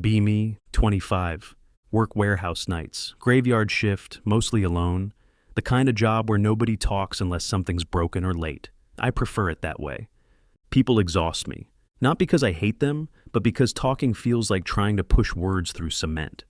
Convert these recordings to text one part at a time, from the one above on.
Be me, 25. Work warehouse nights, graveyard shift, mostly alone. The kind of job where nobody talks unless something's broken or late. I prefer it that way. People exhaust me. Not because I hate them, but because talking feels like trying to push words through cement.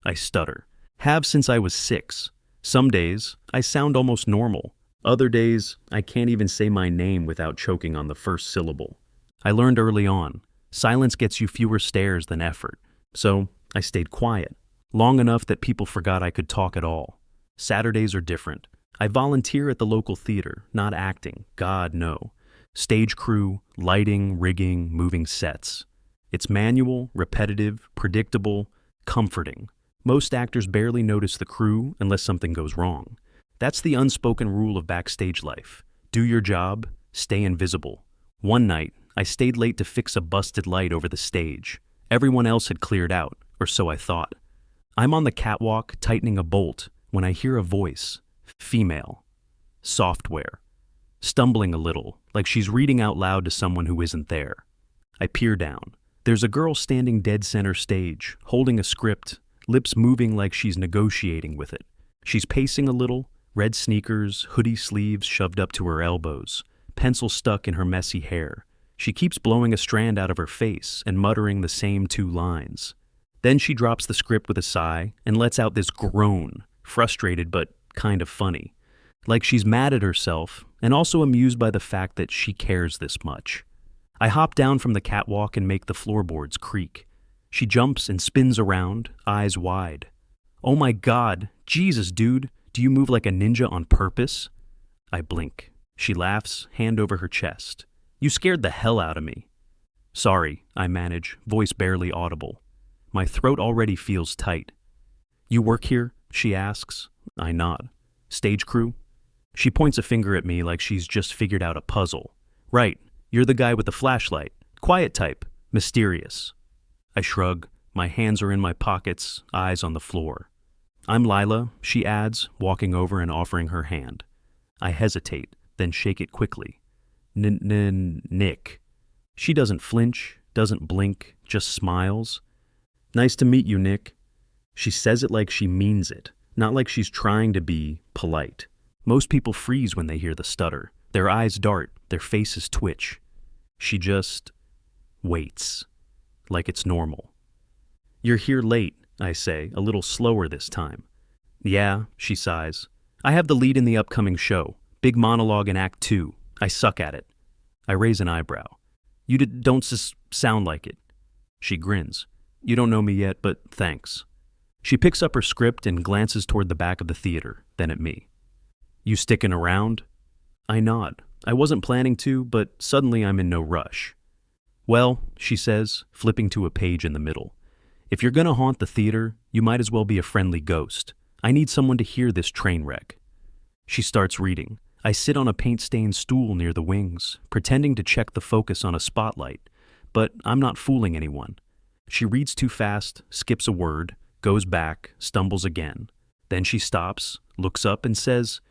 I stutter. Have since I was 6. Some days, I sound almost normal. Other days, I can't even say my name without choking on the first syllable. I learned early on, silence gets you fewer stares than effort. So, I stayed quiet. Long enough that people forgot I could talk at all. Saturdays are different. I volunteer at the local theater, not acting, God no. Stage crew, lighting, rigging, moving sets. It's manual, repetitive, predictable, comforting. Most actors barely notice the crew unless something goes wrong. That's the unspoken rule of backstage life. Do your job, stay invisible. One night, I stayed late to fix a busted light over the stage. Everyone else had cleared out, or so I thought. I'm on the catwalk tightening a bolt when I hear a voice. Female. Software. Stumbling a little, like she's reading out loud to someone who isn't there. I peer down. There's a girl standing dead center stage, holding a script, lips moving like she's negotiating with it. She's pacing a little, red sneakers, hoodie sleeves shoved up to her elbows, pencil stuck in her messy hair. She keeps blowing a strand out of her face and muttering the same 2 lines. Then she drops the script with a sigh and lets out this groan, frustrated but kind of funny. Like she's mad at herself and also amused by the fact that she cares this much. I hop down from the catwalk and make the floorboards creak. She jumps and spins around, eyes wide. Oh my God, Jesus, dude, do you move like a ninja on purpose? I blink. She laughs, hand over her chest. You scared the hell out of me. Sorry, I manage, voice barely audible. My throat already feels tight. You work here? She asks. I nod. Stage crew? She points a finger at me like she's just figured out a puzzle. Right, you're the guy with the flashlight. Quiet type. Mysterious. I shrug. My hands are in my pockets, eyes on the floor. I'm Lila, she adds, walking over and offering her hand. I hesitate, then shake it quickly. Nick. She doesn't flinch, doesn't blink, just smiles. Nice to meet you, Nick. She says it like she means it, not like she's trying to be polite. Most people freeze when they hear the stutter. Their eyes dart, their faces twitch. She just waits, like it's normal. You're here late, I say, a little slower this time. Yeah, she sighs. I have the lead in the upcoming show. Big monologue in Act 2. I suck at it. I raise an eyebrow. You don't sound like it. She grins. You don't know me yet, but thanks. She picks up her script and glances toward the back of the theater, then at me. You sticking around? I nod. I wasn't planning to, but suddenly I'm in no rush. Well, she says, flipping to a page in the middle. If you're gonna haunt the theater, you might as well be a friendly ghost. I need someone to hear this train wreck. She starts reading. I sit on a paint-stained stool near the wings, pretending to check the focus on a spotlight, but I'm not fooling anyone. She reads too fast, skips a word, goes back, stumbles again. Then she stops, looks up and says,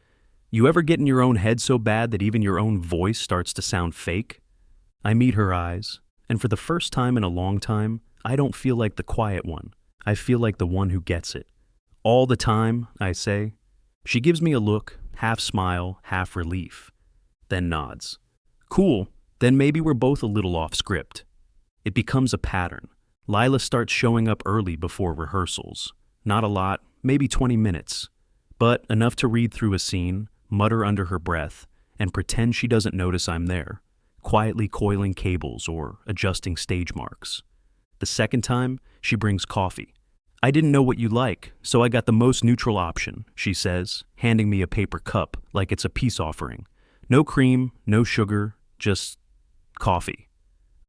You ever get in your own head so bad that even your own voice starts to sound fake? I meet her eyes, and for the first time in a long time, I don't feel like the quiet one. I feel like the one who gets it. All the time, I say. She gives me a look, half smile, half relief, then nods. Cool, then maybe we're both a little off script. It becomes a pattern. Lila starts showing up early before rehearsals. Not a lot, maybe 20 minutes, but enough to read through a scene, mutter under her breath, and pretend she doesn't notice I'm there, quietly coiling cables or adjusting stage marks. The second time, she brings coffee. I didn't know what you like, so I got the most neutral option, she says, handing me a paper cup like it's a peace offering. No cream, no sugar, just coffee.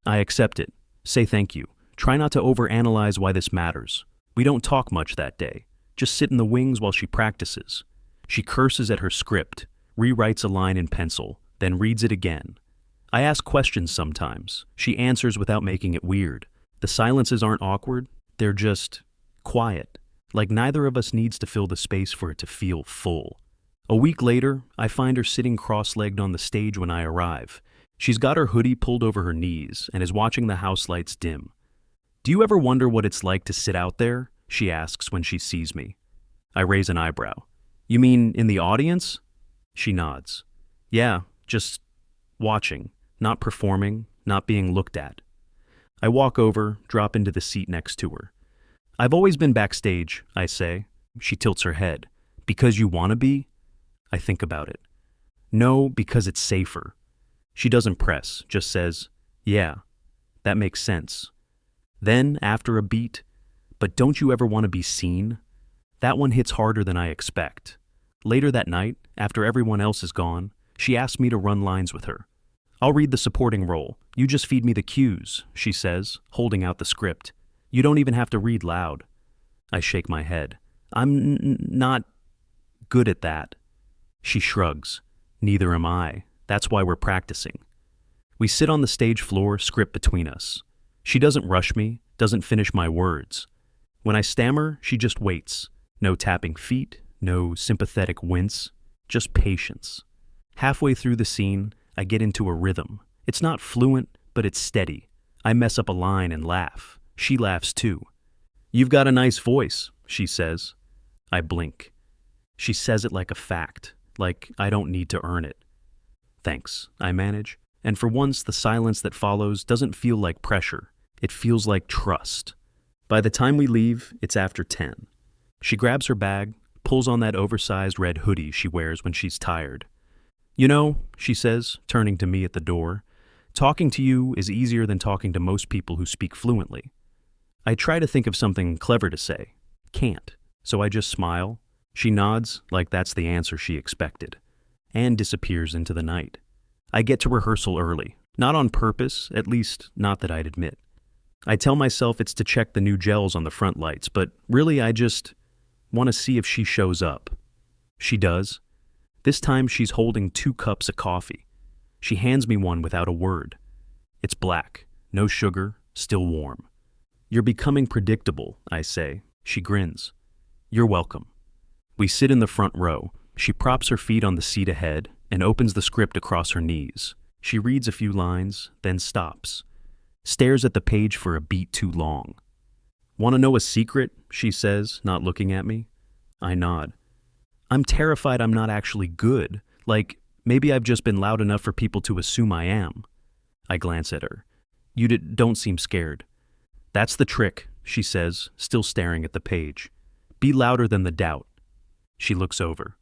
I accept it. Say thank you. Try not to overanalyze why this matters. We don't talk much that day. Just sit in the wings while she practices. She curses at her script, rewrites a line in pencil, then reads it again. I ask questions sometimes. She answers without making it weird. The silences aren't awkward. They're just quiet, like neither of us needs to fill the space for it to feel full. A week later, I find her sitting cross-legged on the stage when I arrive. She's got her hoodie pulled over her knees and is watching the house lights dim. Do you ever wonder what it's like to sit out there? She asks when she sees me. I raise an eyebrow. You mean in the audience? She nods. Yeah, just watching, not performing, not being looked at. I walk over, drop into the seat next to her. I've always been backstage, I say. She tilts her head. Because you want to be? I think about it. No, because it's safer. She doesn't press, just says, yeah, that makes sense. Then, after a beat, but don't you ever want to be seen? That one hits harder than I expect. Later that night, after everyone else is gone, she asks me to run lines with her. I'll read the supporting role. You just feed me the cues, she says, holding out the script. You don't even have to read loud. I shake my head. I'm not good at that. She shrugs. Neither am I. That's why we're practicing. We sit on the stage floor, script between us. She doesn't rush me, doesn't finish my words. When I stammer, she just waits. No tapping feet, no sympathetic wince, just patience. Halfway through the scene, I get into a rhythm. It's not fluent, but it's steady. I mess up a line and laugh. She laughs too. You've got a nice voice, she says. I blink. She says it like a fact, like I don't need to earn it. Thanks, I manage. And for once, the silence that follows doesn't feel like pressure. It feels like trust. By the time we leave, it's after 10. She grabs her bag, pulls on that oversized red hoodie she wears when she's tired. You know, she says, turning to me at the door, talking to you is easier than talking to most people who speak fluently. I try to think of something clever to say. Can't. So I just smile. She nods like that's the answer she expected, and disappears into the night. I get to rehearsal early, not on purpose, at least not that I'd admit. I tell myself it's to check the new gels on the front lights, but really I just want to see if she shows up. She does. This time she's holding 2 cups of coffee. She hands me one without a word. It's black, no sugar, still warm. You're becoming predictable, I say. She grins. You're welcome. We sit in the front row. She props her feet on the seat ahead and opens the script across her knees. She reads a few lines, then stops. Stares at the page for a beat too long. Want to know a secret? She says, not looking at me. I nod. I'm terrified I'm not actually good. Like, maybe I've just been loud enough for people to assume I am. I glance at her. You don't seem scared. That's the trick, she says, still staring at the page. Be louder than the doubt. She looks over.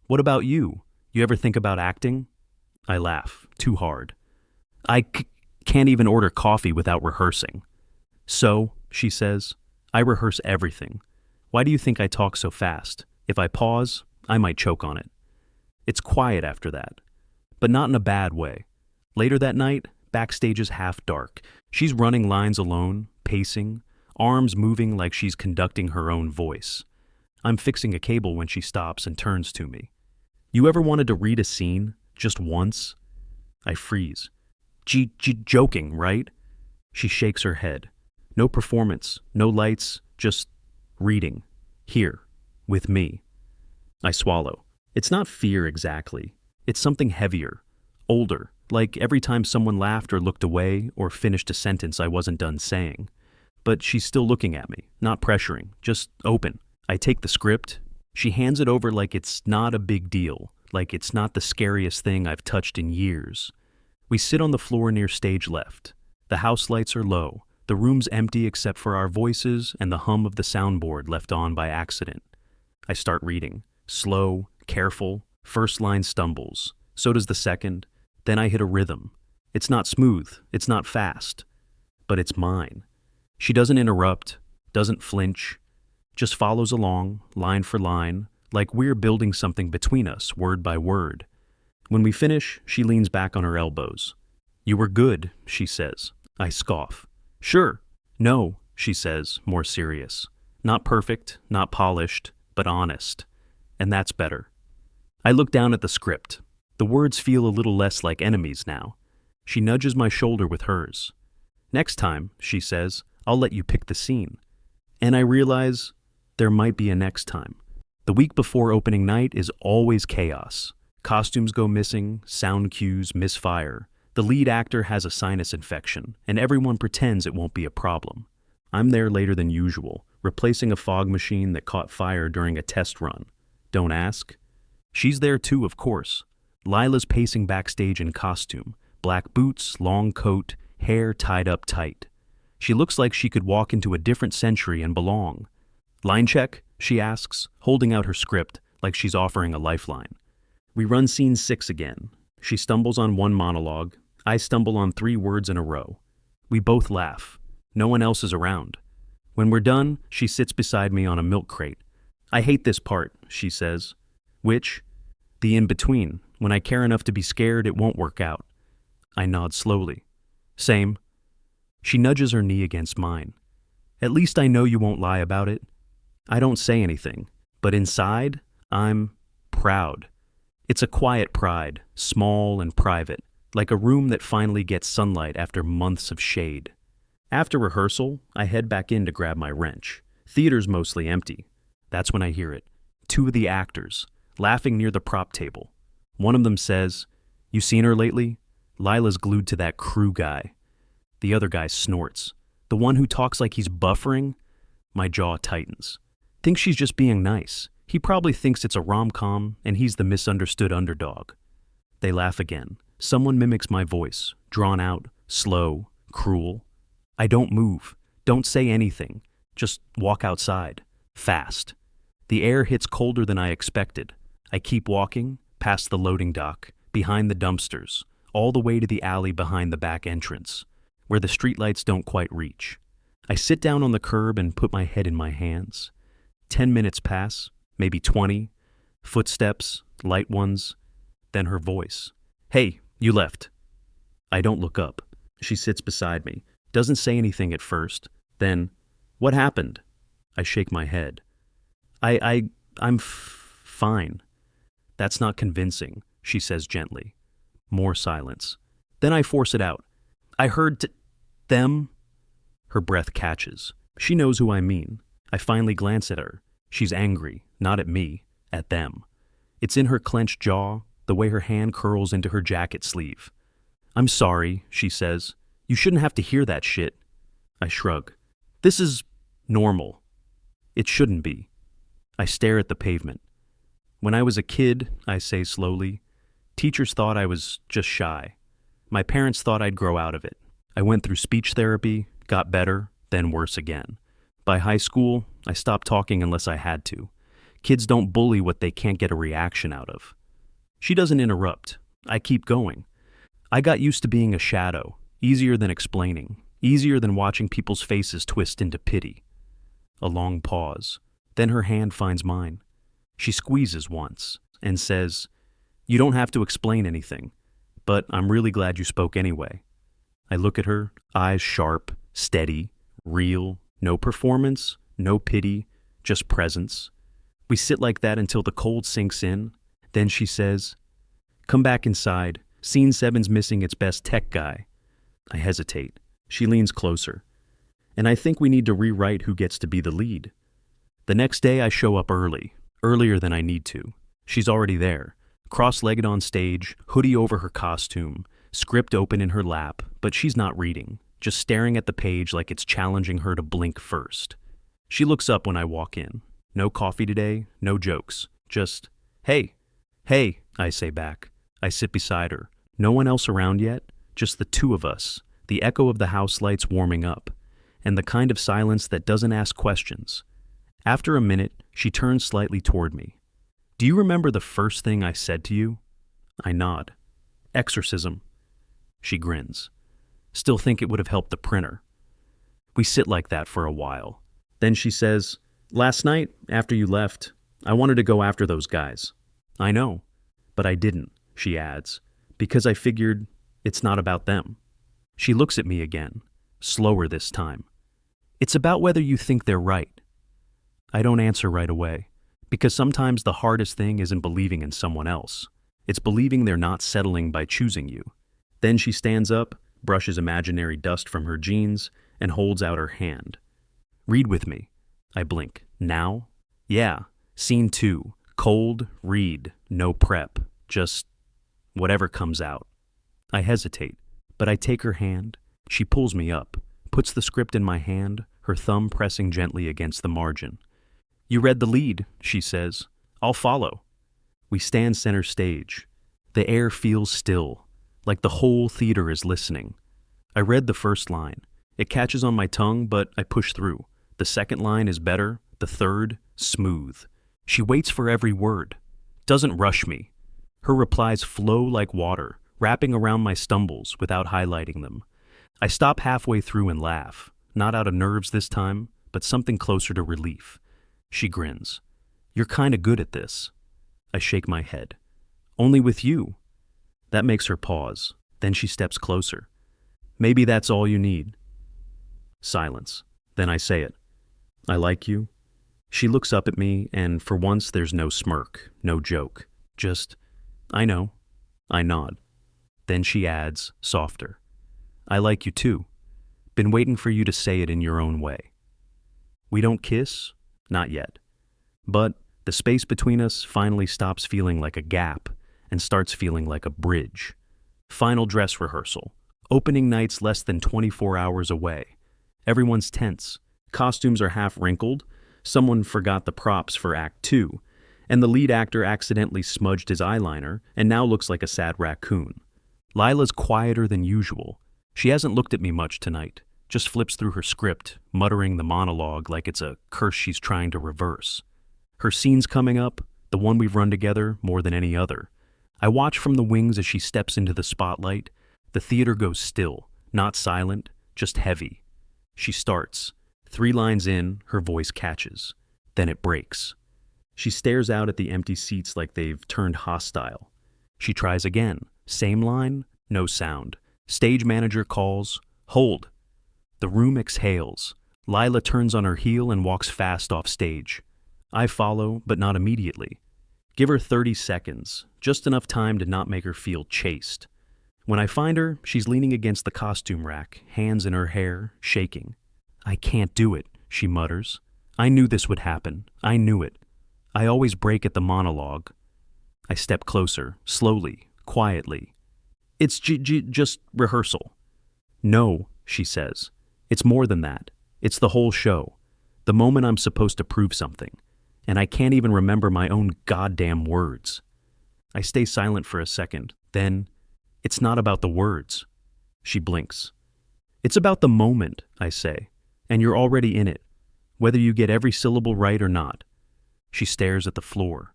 What about you? You ever think about acting? I laugh, too hard. I can't even order coffee without rehearsing. So, she says, I rehearse everything. Why do you think I talk so fast? If I pause, I might choke on it. It's quiet after that, but not in a bad way. Later that night, backstage is half dark. She's running lines alone, pacing, arms moving like she's conducting her own voice. I'm fixing a cable when she stops and turns to me. You ever wanted to read a scene, just once? I freeze. Joking, right? She shakes her head. No performance, no lights, just reading. Here, with me. I swallow. It's not fear exactly. It's something heavier, older, like every time someone laughed or looked away or finished a sentence I wasn't done saying. But she's still looking at me, not pressuring, just open. I take the script. She hands it over like it's not a big deal, like it's not the scariest thing I've touched in years. We sit on the floor near stage left. The house lights are low. The room's empty except for our voices and the hum of the soundboard left on by accident. I start reading. Slow, careful. First line stumbles. So does the second. Then I hit a rhythm. It's not smooth. It's not fast. But it's mine. She doesn't interrupt, doesn't flinch, just follows along, line for line, like we're building something between us, word by word. When we finish, she leans back on her elbows. You were good, she says. I scoff. Sure. No, she says, more serious. Not perfect, not polished, but honest. And that's better. I look down at the script. The words feel a little less like enemies now. She nudges my shoulder with hers. Next time, she says, I'll let you pick the scene. And I realize there might be a next time. The week before opening night is always chaos. Costumes go missing, sound cues misfire. The lead actor has a sinus infection, and everyone pretends it won't be a problem. I'm there later than usual, replacing a fog machine that caught fire during a test run. Don't ask. She's there too, of course. Lila's pacing backstage in costume, black boots, long coat, hair tied up tight. She looks like she could walk into a different century and belong. Line check? She asks, holding out her script like she's offering a lifeline. We run scene 6 again. She stumbles on one monologue. I stumble on 3 words in a row. We both laugh. No one else is around. When we're done, she sits beside me on a milk crate. I hate this part, she says. Which? The in-between, when I care enough to be scared it won't work out. I nod slowly. Same. She nudges her knee against mine. At least I know you won't lie about it. I don't say anything, but inside, I'm proud. It's a quiet pride, small and private, like a room that finally gets sunlight after months of shade. After rehearsal, I head back in to grab my wrench. Theater's mostly empty. That's when I hear it. 2 of the actors, laughing near the prop table. One of them says, "You seen her lately? Lila's glued to that crew guy." The other guy snorts. The one who talks like he's buffering? My jaw tightens. Thinks she's just being nice. He probably thinks it's a rom-com and he's the misunderstood underdog. They laugh again. Someone mimics my voice, drawn out, slow, cruel. I don't move, don't say anything, just walk outside, fast. The air hits colder than I expected. I keep walking, past the loading dock, behind the dumpsters, all the way to the alley behind the back entrance, where the streetlights don't quite reach. I sit down on the curb and put my head in my hands. 10 minutes pass, maybe 20, footsteps, light ones, then her voice. "Hey, you left." I don't look up. She sits beside me, doesn't say anything at first, then, "What happened?" I shake my head. I'm fine. "That's not convincing," she says gently. More silence. Then I force it out. "I heard them." Her breath catches. She knows who I mean. I finally glance at her. She's angry, not at me, at them. It's in her clenched jaw, the way her hand curls into her jacket sleeve. "I'm sorry," she says. "You shouldn't have to hear that shit." I shrug. "This is normal." It shouldn't be. I stare at the pavement. "When I was a kid," I say slowly, "teachers thought I was just shy. My parents thought I'd grow out of it. I went through speech therapy, got better, then worse again. By high school, I stopped talking unless I had to. Kids don't bully what they can't get a reaction out of." She doesn't interrupt. I keep going. "I got used to being a shadow, easier than explaining, easier than watching people's faces twist into pity." A long pause. Then her hand finds mine. She squeezes once and says, "You don't have to explain anything, but I'm really glad you spoke anyway." I look at her, eyes sharp, steady, real, no performance, no pity, just presence. We sit like that until the cold sinks in. Then she says, "Come back inside. Scene 7's missing its best tech guy." I hesitate. She leans closer. "And I think we need to rewrite who gets to be the lead." The next day I show up early, earlier than I need to. She's already there, cross-legged on stage, hoodie over her costume, script open in her lap, but she's not reading, just staring at the page like it's challenging her to blink first. She looks up when I walk in. No coffee today, no jokes, just, "Hey, hey," I say back. I sit beside her. No one else around yet, just the 2 of us, the echo of the house lights warming up, and the kind of silence that doesn't ask questions. After a minute, she turns slightly toward me. "Do you remember the first thing I said to you?" I nod. "Exorcism." She grins. "Still think it would have helped the printer." We sit like that for a while. Then she says, "Last night, after you left, I wanted to go after those guys." "I know, but I didn't," she adds, "because I figured it's not about them." She looks at me again, slower this time. "It's about whether you think they're right." I don't answer right away, because sometimes the hardest thing isn't believing in someone else. It's believing they're not settling by choosing you. Then she stands up, brushes imaginary dust from her jeans, and holds out her hand. "Read with me." I blink. "Now?" "Yeah. Scene 2. Cold, read, no prep. Just whatever comes out." I hesitate, but I take her hand. She pulls me up, puts the script in my hand, her thumb pressing gently against the margin. "You read the lead," she says. "I'll follow." We stand center stage. The air feels still, like the whole theater is listening. I read the first line. It catches on my tongue, but I push through. The second line is better, the third, smooth. She waits for every word. Doesn't rush me. Her replies flow like water, wrapping around my stumbles without highlighting them. I stop halfway through and laugh, not out of nerves this time, but something closer to relief. She grins. "You're kinda good at this." I shake my head. "Only with you." That makes her pause. Then she steps closer. "Maybe that's all you need." Silence. Then I say it. "I like you." She looks up at me, and for once there's no smirk, no joke. Just, "I know." I nod. Then she adds, softer, "I like you too. Been waiting for you to say it in your own way." We don't kiss? Not yet. But the space between us finally stops feeling like a gap and starts feeling like a bridge. Final dress rehearsal. Opening night's less than 24 hours away. Everyone's tense. Costumes are half wrinkled. Someone forgot the props for Act 2. And the lead actor accidentally smudged his eyeliner and now looks like a sad raccoon. Lila's quieter than usual. She hasn't looked at me much tonight. Just flips through her script, muttering the monologue like it's a curse she's trying to reverse. Her scene's coming up, the one we've run together more than any other. I watch from the wings as she steps into the spotlight. The theater goes still, not silent, just heavy. She starts. 3 lines in, her voice catches. Then it breaks. She stares out at the empty seats like they've turned hostile. She tries again. Same line, no sound. Stage manager calls, "Hold." The room exhales. Lila turns on her heel and walks fast off stage. I follow, but not immediately. Give her 30 seconds, just enough time to not make her feel chased. When I find her, she's leaning against the costume rack, hands in her hair, shaking. "I can't do it," she mutters. "I knew this would happen. I knew it. I always break at the monologue." I step closer, slowly, quietly. "It's just rehearsal." "No," she says. "It's more than that. It's the whole show. The moment I'm supposed to prove something. And I can't even remember my own goddamn words." I stay silent for a second. Then, "It's not about the words." She blinks. "It's about the moment," I say. "And you're already in it, whether you get every syllable right or not." She stares at the floor.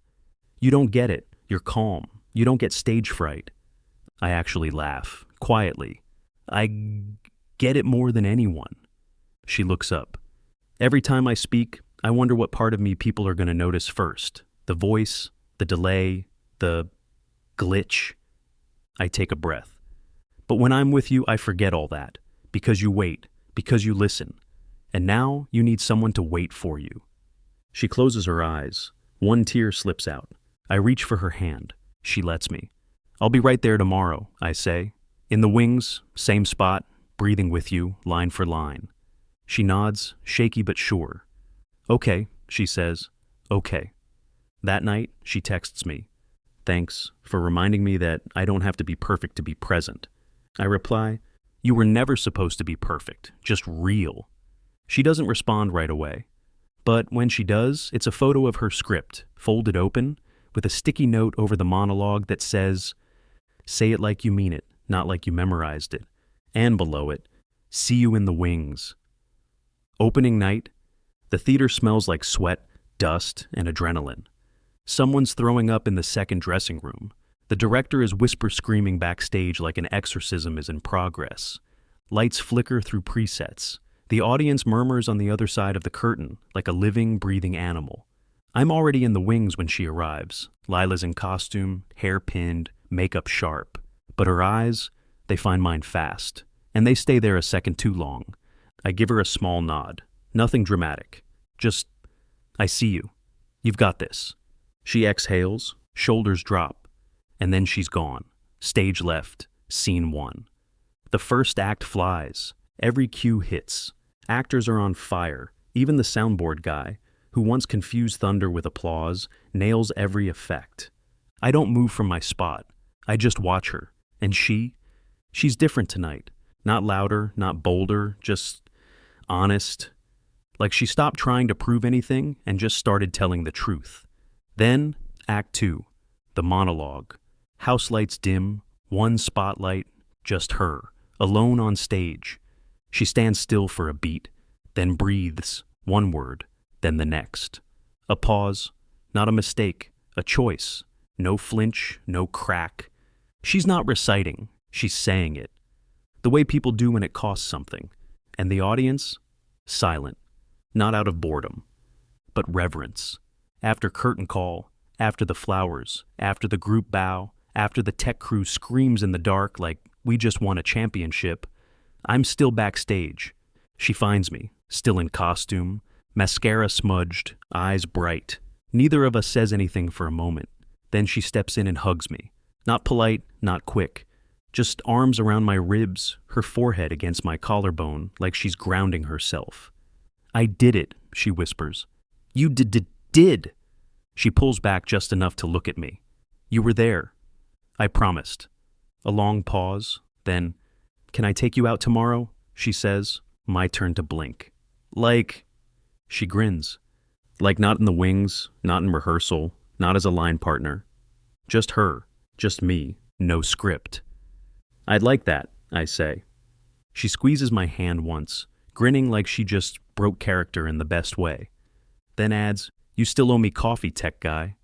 "You don't get it. You're calm. You don't get stage fright." I actually laugh, quietly. "I get it more than anyone." She looks up. "Every time I speak, I wonder what part of me people are going to notice first. The voice, the delay, the glitch." I take a breath. "But when I'm with you, I forget all that. Because you wait. Because you listen. And now you need someone to wait for you." She closes her eyes. One tear slips out. I reach for her hand. She lets me. "I'll be right there tomorrow," I say. "In the wings, same spot, breathing with you, line for line." She nods, shaky but sure. "Okay," she says. "Okay." That night, she texts me. "Thanks for reminding me that I don't have to be perfect to be present." I reply, "You were never supposed to be perfect, just real." She doesn't respond right away. But when she does, it's a photo of her script, folded open, with a sticky note over the monologue that says, "Say it like you mean it, not like you memorized it." And below it, "See you in the wings." Opening night, the theater smells like sweat, dust, and adrenaline. Someone's throwing up in the second dressing room. The director is whisper screaming backstage like an exorcism is in progress. Lights flicker through presets. The audience murmurs on the other side of the curtain like a living, breathing animal. I'm already in the wings when she arrives. Lila's in costume, hair pinned, makeup sharp. But her eyes, they find mine fast. And they stay there a second too long. I give her a small nod. Nothing dramatic. Just, "I see you. You've got this." She exhales, shoulders drop. And then she's gone. Stage left, scene 1. The first act flies. Every cue hits. Actors are on fire. Even the soundboard guy, who once confused thunder with applause, nails every effect. I don't move from my spot. I just watch her. And she's different tonight. Not louder, not bolder, just honest. Like she stopped trying to prove anything and just started telling the truth. Then, Act 2, the monologue. House lights dim, one spotlight, just her, alone on stage. She stands still for a beat, then breathes, one word, then the next. A pause, not a mistake, a choice. No flinch, no crack. She's not reciting, she's saying it. The way people do when it costs something. And the audience? Silent. Not out of boredom, but reverence. After curtain call, after the flowers, after the group bow, after the tech crew screams in the dark like we just won a championship, I'm still backstage. She finds me, still in costume, mascara smudged, eyes bright. Neither of us says anything for a moment. Then she steps in and hugs me. Not polite, not quick. Just arms around my ribs, her forehead against my collarbone like she's grounding herself. I did it, she whispers. You did. She pulls back just enough to look at me. You were there. I promised. A long pause, then, can I take you out tomorrow? She says. My turn to blink. Like, she grins. Like not in the wings, not in rehearsal, not as a line partner. Just her, just me, no script. I'd like that, I say. She squeezes my hand once, grinning like she just broke character in the best way. Then adds, you still owe me coffee, tech guy.